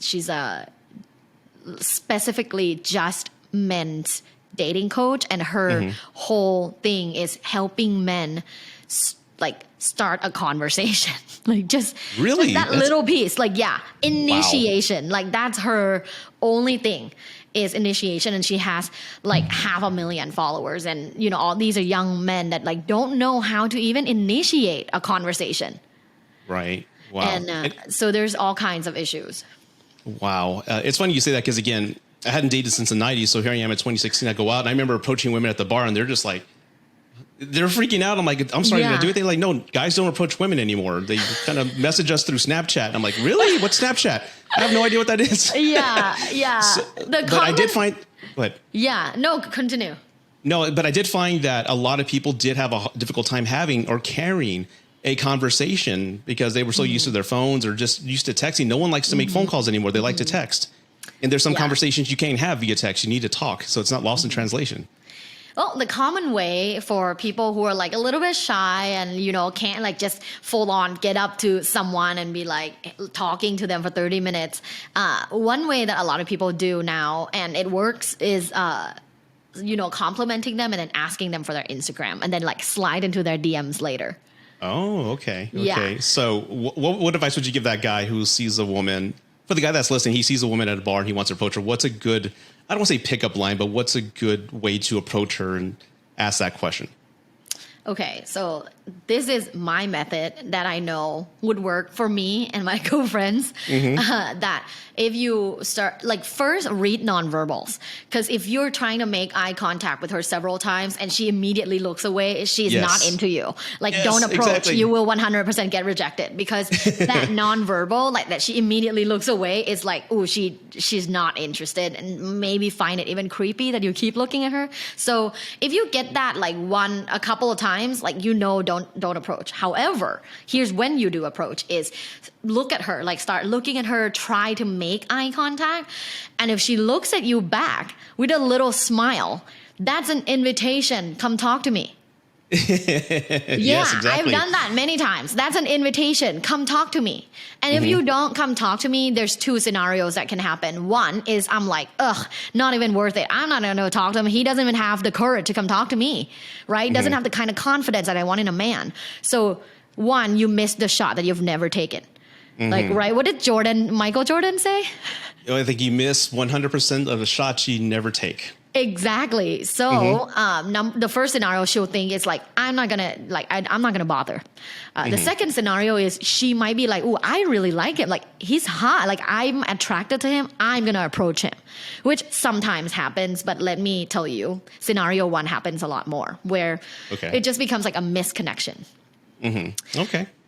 specifically just men's dating coach. And her whole thing is helping men start a conversation. Just that little piece. Initiation. Wow. That's her only thing. Is initiation, and she has 500,000 followers, and all these are young men that don't know how to even initiate a conversation. Right. Wow. And so there's all kinds of issues. Wow. It's funny you say that because again, I hadn't dated since the 90s, so here I am at 2016. I go out and I remember approaching women at the bar, and they're just they're freaking out. I'm like, I'm sorry, did I do anything? No, guys don't approach women anymore. They kind of message us through Snapchat. And I'm like, really? What's Snapchat? I have no idea what that is. Yeah. But I did find, what? Yeah, no, continue. No, but I did find that a lot of people did have a difficult time having or carrying a conversation because they were so used to their phones or just used to texting. No one likes to make phone calls anymore. They like to text. And there's some conversations you can't have via text. You need to talk. So it's not lost in translation. Well, the common way for people who are like a little bit shy and, can't like just full on get up to someone and be like talking to them for 30 minutes. One way that a lot of people do now, and it works, is, complimenting them and then asking them for their Instagram and then like slide into their DMs later. Oh, okay. Yeah. So what advice would you give that guy who sees a woman, for the guy that's listening, he sees a woman at a bar and he wants to approach her. What's a good, I don't want to say pickup line, but what's a good way to approach her and ask that question? Okay, so this is my method that I know would work for me and my girlfriends. That if you start, like, first read nonverbals. Because if you're trying to make eye contact with her several times and she immediately looks away, she's not into you. Like, don't approach. Exactly. You will 100% get rejected. Because that nonverbal, like that she immediately looks away, is like, ooh, she's not interested. And maybe find it even creepy that you keep looking at her. So if you get that like a couple of times, like, don't approach. However, here's when you do approach is look at her, like start looking at her, try to make eye contact. And if she looks at you back with a little smile, that's an invitation. Come talk to me. Yes, exactly. I've done that many times. That's an invitation. Come talk to me. And if you don't come talk to me, there's two scenarios that can happen. One is I'm like, ugh, not even worth it. I'm not going to talk to him. He doesn't even have the courage to come talk to me, right? Doesn't have the kind of confidence that I want in a man. So one, you missed the shot that you've never taken. Like, right? What did Michael Jordan say? I think you miss 100% of the shots you never take. Exactly. So the first scenario she'll think is like, I'm not gonna bother. The second scenario is she might be like, oh, I really like him. Like, he's hot. Like, I'm attracted to him. I'm gonna approach him, which sometimes happens. But let me tell you, scenario one happens a lot more, where it just becomes like a misconnection.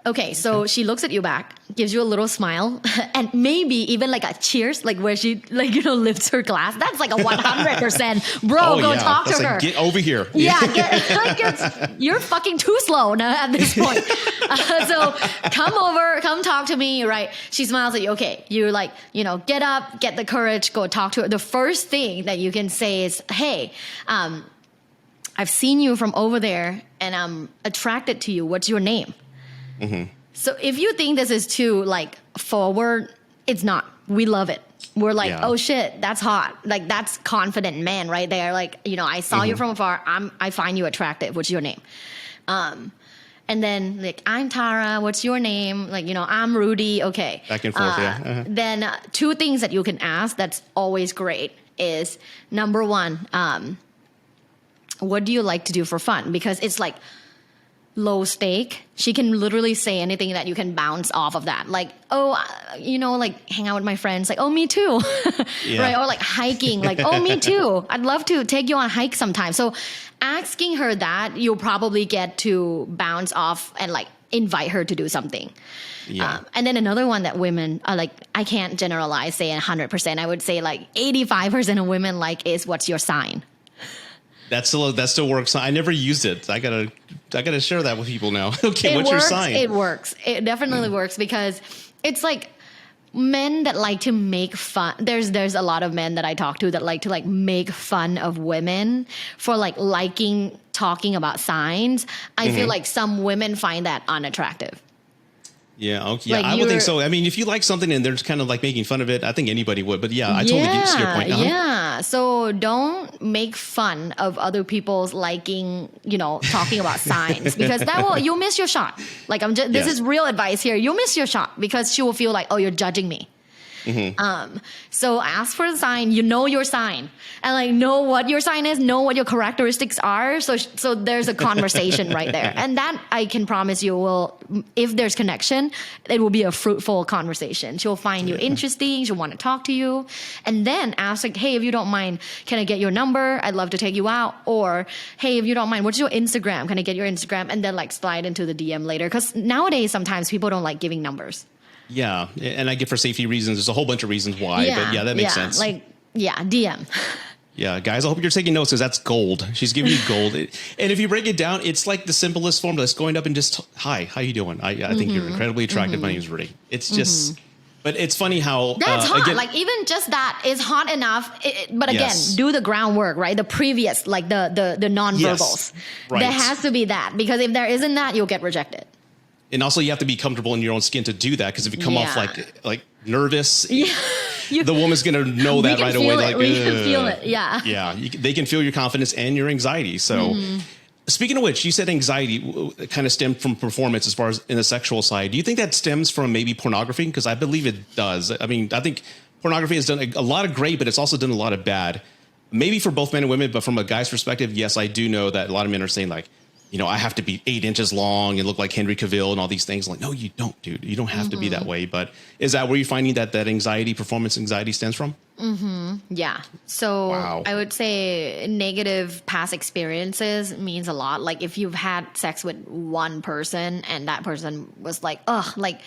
Okay, so she looks at you back, gives you a little smile, and maybe even like a cheers, like where she lifts her glass. That's like a 100%. Bro, go talk to her. Get over here. Yeah, you're fucking too slow now at this point. So come over, come talk to me, right? She smiles at you. Okay, you're like, get up, get the courage, go talk to her. The first thing that you can say is, hey, I've seen you from over there and I'm attracted to you. What's your name? So if you think this is too like forward, it's not. We love it. We're like, oh shit, that's hot. Like, that's confident man right there. Like, I saw you from afar. I find you attractive. What's your name? And then like, I'm Tara. What's your name? Like, I'm Rudy. Okay. Back and forth. Then two things that you can ask that's always great is, number one, what do you like to do for fun? Because it's like low stake. She can literally say anything that you can bounce off of that. Like, oh, like hang out with my friends. Like, oh, me too. Right? Or like hiking. Like, oh, me too. I'd love to take you on a hike sometime. So asking her that, you'll probably get to bounce off and like invite her to do something. And then another one that women are like, I can't generalize, say 100%. I would say like 85% of women like is, what's your sign? That still works. I never used it. I gotta share that with people now. Okay, what's your sign? It works. It definitely works, because it's like men that like to make fun. There's a lot of men that I talk to that like to like make fun of women for like liking talking about signs. I feel like some women find that unattractive. Yeah, okay. Yeah, like I would think so. I mean, if you like something and they're just kind of like making fun of it, I think anybody would. But I totally get your point. Yeah. So don't make fun of other people's liking, talking about signs, because you'll miss your shot. Like, this is real advice here. You'll miss your shot because she will feel like, oh, you're judging me. So ask for the sign, your sign, and like know what your sign is, know what your characteristics are. So there's a conversation right there. And that I can promise you will, if there's connection, it will be a fruitful conversation. She'll find you interesting. She'll want to talk to you. And then ask like, hey, if you don't mind, can I get your number? I'd love to take you out. Or, hey, if you don't mind, what's your Instagram? Can I get your Instagram? And then like slide into the DM later. Because nowadays, sometimes people don't like giving numbers. Yeah, and I get for safety reasons. There's a whole bunch of reasons why, but that makes sense. Like, DM. Yeah, guys, I hope you're taking notes, because that's gold. She's giving you gold. And if you break it down, it's like the simplest form. Just going up and just, hi, how you doing? I think you're incredibly attractive. My name's Rudy. It's just, But it's funny how that's hot. again, like even just that is hot enough. But again, Yes. do the groundwork, right? The previous, like the nonverbals. Yes. Right. There has to be that, because if there isn't that, you'll get rejected. and also you have to be comfortable in your own skin to do that, because if you come off like nervous, Yeah. the woman's gonna know that right away. Like, we can feel it. Yeah. yeah, they can feel your confidence and your anxiety. So. Speaking of which, you said anxiety kind of stemmed from performance as far as in the sexual side. Do you think that stems from maybe pornography? Because I believe it does. I mean, I think pornography has done a lot of great, but it's also done a lot of bad. Maybe for both men and women, but from a guy's perspective, yes, I do know that a lot of men are saying like, you know, I have to be 8 inches long and look like Henry Cavill and all these things. Like, no, you don't, dude. You don't have to be that way. But is that where you're finding that anxiety, performance anxiety stems from? Yeah. So Wow. I would say negative past experiences means a lot. Like if you've had sex with one person and that person was like, ugh, like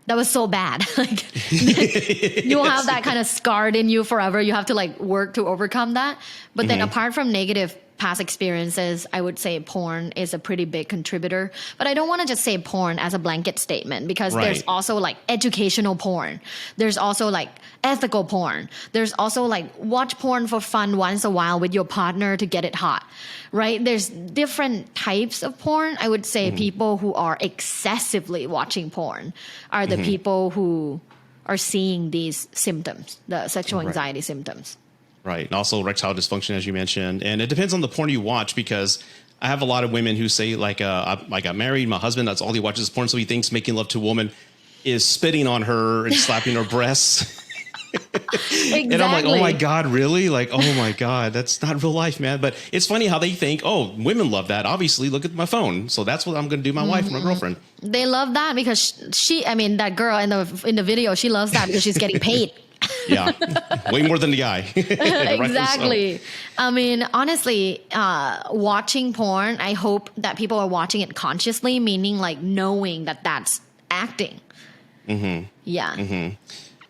that was so bad. Like you'll have that kind of scarred in you forever. You have to like work to overcome that. But then apart from negative past experiences, I would say porn is a pretty big contributor. But I don't want to just say porn as a blanket statement, because there's also like educational porn. There's also like ethical porn. There's also like watch porn for fun once a while with your partner to get it hot, right? There's different types of porn. I would say people who are excessively watching porn are the people who are seeing these symptoms, the sexual anxiety symptoms. Right. And also erectile dysfunction, as you mentioned. And it depends on the porn you watch, because I have a lot of women who say like, I got married, my husband, that's all he watches is porn. So he thinks making love to a woman is spitting on her and slapping her breasts. Exactly. And I'm like, oh my God, really? Like, oh my God, that's not real life, man. But it's funny how they think, oh, women love that. Obviously, look at my phone. So that's what I'm going to do my wife or my girlfriend. They love that because that girl in the video, she loves that because she's getting paid. Yeah. Way more than the guy. Exactly. So. I mean, honestly, watching porn, I hope that people are watching it consciously, meaning like knowing that that's acting. Yeah.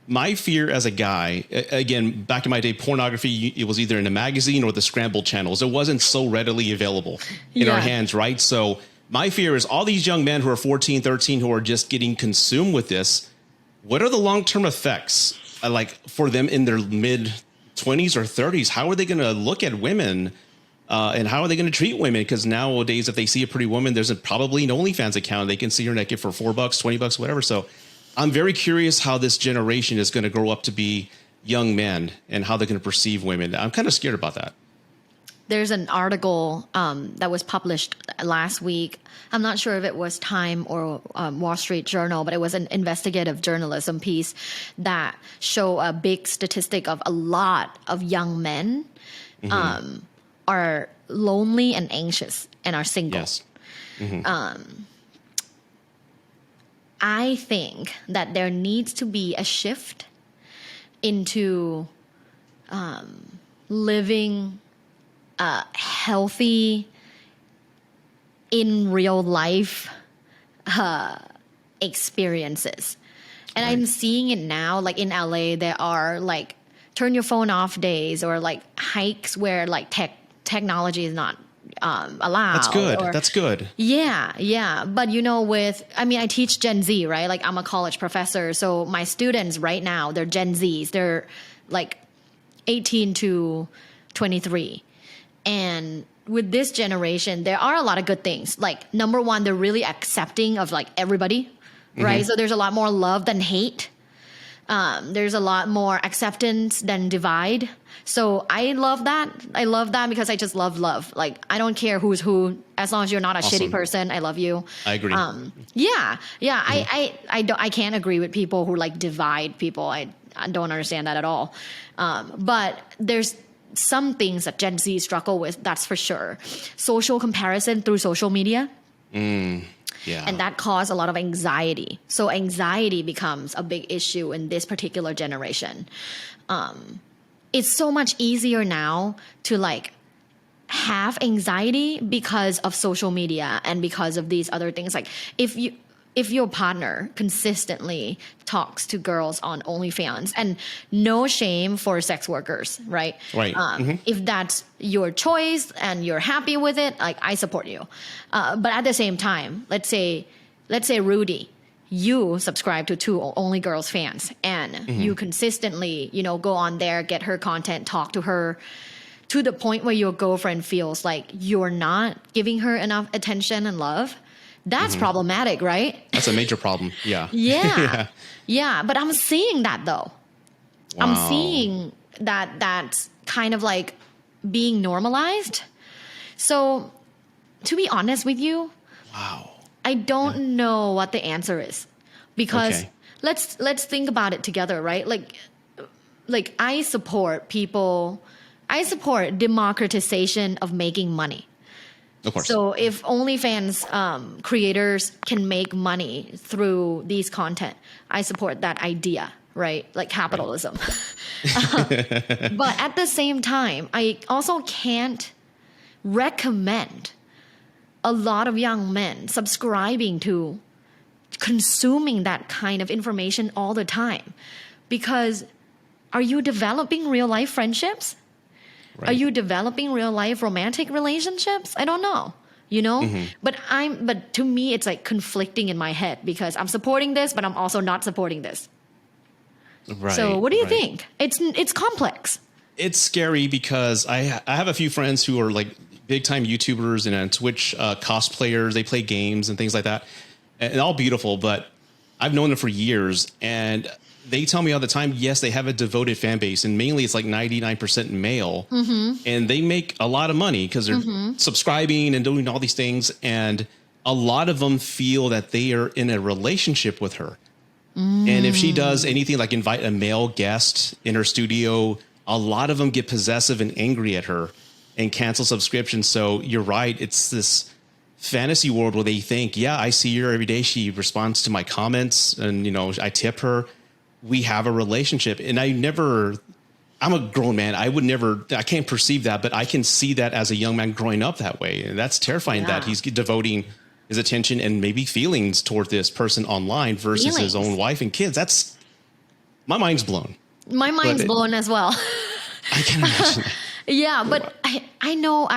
My fear as a guy, again, back in my day, pornography, it was either in a magazine or the scrambled channels. It wasn't so readily available in our hands, right? So my fear is all these young men who are 14, 13, who are just getting consumed with this. What are the long-term effects like for them in their mid 20s or 30s? How are they going to look at women and how are they going to treat women? Because nowadays, if they see a pretty woman, there's probably an OnlyFans account. They can see her naked for $4, $20, whatever. So I'm very curious how this generation is going to grow up to be young men and how they're going to perceive women. I'm kind of scared about that. There's an article that was published last week. I'm not sure if it was Time or Wall Street Journal, but it was an investigative journalism piece that showed a big statistic of a lot of young men are lonely and anxious and are single. Yes. I think that there needs to be a shift into living healthy in real life experiences. And I'm seeing it now, like in LA, there are like turn your phone off days or like hikes where like technology is not allowed. That's good. That's good. Yeah. But I teach Gen Z, right? Like I'm a college professor. So my students right now, they're Gen Zs. They're like 18 to 23. And with this generation, there are a lot of good things. Like number one, they're really accepting of like everybody, right? So there's a lot more love than hate. There's a lot more acceptance than divide. So I love that. I love that because I just love love. Like I don't care who's who, as long as you're not a shitty person. I love you. I agree. I can't agree with people who like divide people. I don't understand that at all. But there's some things that Gen Z struggle with. That's for sure. Social comparison through social media. Yeah. And that caused a lot of anxiety. So anxiety becomes a big issue in this particular generation. It's so much easier now to like have anxiety because of social media and because of these other things. Like if your partner consistently talks to girls on OnlyFans, and no shame for sex workers, right? Right. If that's your choice and you're happy with it, like I support you. But at the same time, let's say Rudy, you subscribe to two only girls fans and you consistently, go on there, get her content, talk to her to the point where your girlfriend feels like you're not giving her enough attention and love, that's problematic, right? That's a major problem. Yeah. Yeah. But I'm seeing that though. Wow. I'm seeing that that's kind of like being normalized. So to be honest with you, I don't know what the answer is, because let's think about it together, right? Like I support democratization of making money. Of course. So if OnlyFans creators can make money through these content, I support that idea, right? Like capitalism. But at the same time, I also can't recommend a lot of young men subscribing to consuming that kind of information all the time. Because are you developing real life friendships? Right. Are you developing real life romantic relationships? I don't know, but to me, it's like conflicting in my head, because I'm supporting this, but I'm also not supporting this. Right. So what do you think? It's complex. It's scary because I have a few friends who are like big time YouTubers and on Twitch cosplayers. They play games and things like that, and all beautiful. But I've known them for years, and they tell me all the time, yes, they have a devoted fan base, and mainly it's like 99% male, and they make a lot of money because they're subscribing and doing all these things. And a lot of them feel that they are in a relationship with her. And if she does anything like invite a male guest in her studio, a lot of them get possessive and angry at her and cancel subscriptions. So you're right. It's this fantasy world where they think, yeah, I see her every day. She responds to my comments and, I tip her. We have a relationship. And I'm a grown man. I can't perceive that, but I can see that as a young man growing up that way. And that's terrifying that he's devoting his attention and maybe feelings toward this person online versus his own wife and kids. That's, my mind's blown. My mind's blown as well. I can imagine. Yeah, but I know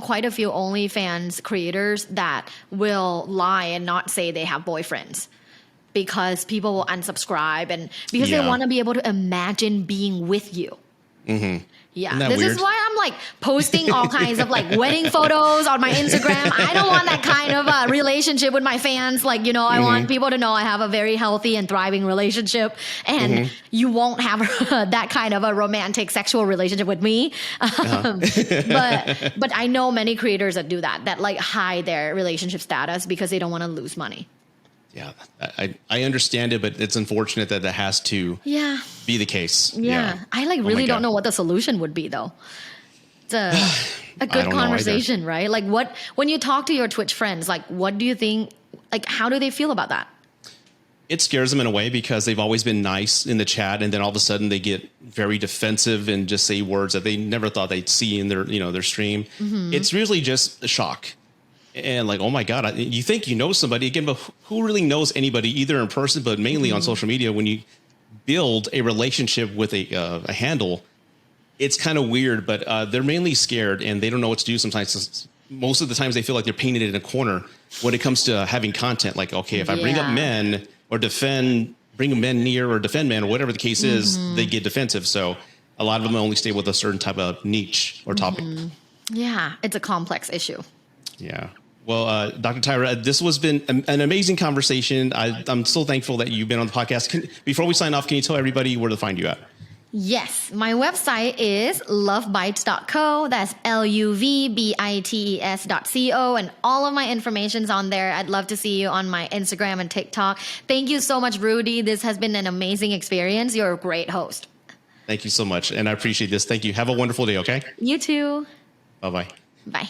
quite a few OnlyFans creators that will lie and not say they have boyfriends, because people will unsubscribe and because they want to be able to imagine being with you. Yeah, this is why I'm like posting all kinds of like wedding photos on my Instagram. I don't want that kind of relationship with my fans. Like, I want people to know I have a very healthy and thriving relationship, and you won't have that kind of a romantic sexual relationship with me. But I know many creators that do that like hide their relationship status because they don't want to lose money. Yeah, I understand it, but it's unfortunate that has to be the case. Yeah. I really don't know what the solution would be, though. It's a good conversation, right? Like when you talk to your Twitch friends, like what do you think, like how do they feel about that? It scares them in a way because they've always been nice in the chat, and then all of a sudden they get very defensive and just say words that they never thought they'd see in their stream. It's usually just a shock. And like, oh my God, you think you know somebody again, but who really knows anybody either in person, but mainly on social media? When you build a relationship with a handle, it's kind of weird, but they're mainly scared and they don't know what to do sometimes. Most of the times they feel like they're painted in a corner when it comes to having content. Like, okay, if I bring up men or bring men near or defend men or whatever the case is, they get defensive. So a lot of them only stay with a certain type of niche or topic. Yeah, it's a complex issue. Yeah. Well, Dr. Tyra, this has been an amazing conversation. I'm so thankful that you've been on the podcast. Before we sign off, can you tell everybody where to find you at? Yes, my website is lovebites.co. That's LUVBITES.co, and all of my information's on there. I'd love to see you on my Instagram and TikTok. Thank you so much, Rudy. This has been an amazing experience. You're a great host. Thank you so much, and I appreciate this. Thank you. Have a wonderful day, okay? You too. Bye-bye. Bye.